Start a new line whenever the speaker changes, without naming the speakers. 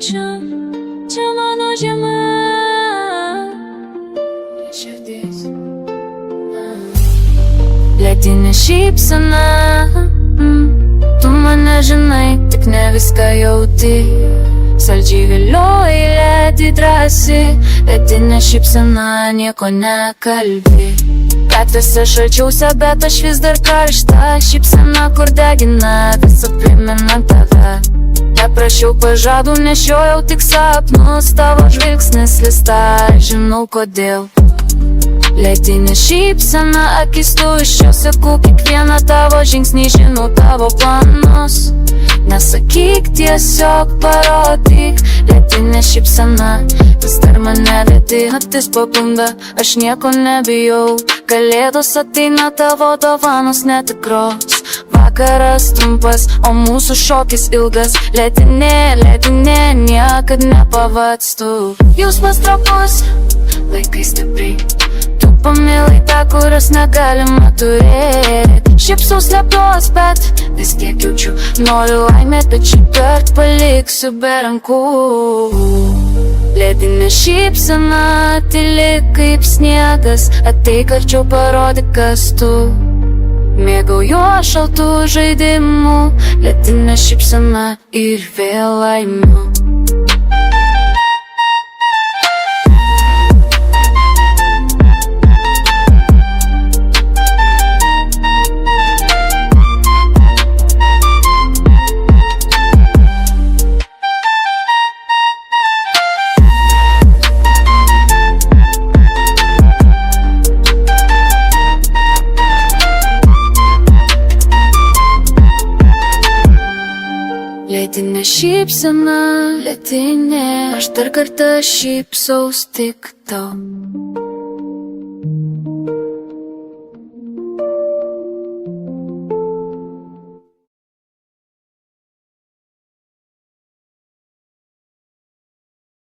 čia mano žiema. Širdis ledinė šypsena, tu mane žinai, tik ne viską jauti. Saldžiai vilioji, ledi drąsi, ledinė šypsena, nieko nekalbi. Gatvėse šalčiausia, bet aš vis dar karšta. Šypsena, kur degina, visą primena tave. Neprašiau pažadų, nešiojau tik sapnus. Tavo žvilgsnis lista, žinau kodėl. Ledinė šypsena, akis tuščios, seku kiekvieną tavo žingsnį, žinau tavo planus. Nesakyk, tiesiog parodyk. Ledinė šypsena, vis dar mane ledi. Naktis pabunda, aš nieko nebijau. Kalėdos ateina, tavo dovanos netikros. Vakaras trumpas, o mūsų šokis ilgas. Ledinė, niekad nepavadstų. Jausmas trapus, laikai stipriai. Tu pamilai tą, kurios negalima turėti. Šypsau slepiuos, bet vis tiek jaučiu. Noriu laimę, bet šįkart paliksiu be rankų. Ledinė šypsena, tyli kaip sniegas. Ateik arčiau, parodyk, kas tu. Mėgaujuos šaltų žaidimų. Ledinė šypsena ir vėl laimiu. Ledinė šypsena, ledinė, aš dar kartą šypsaus tik tau.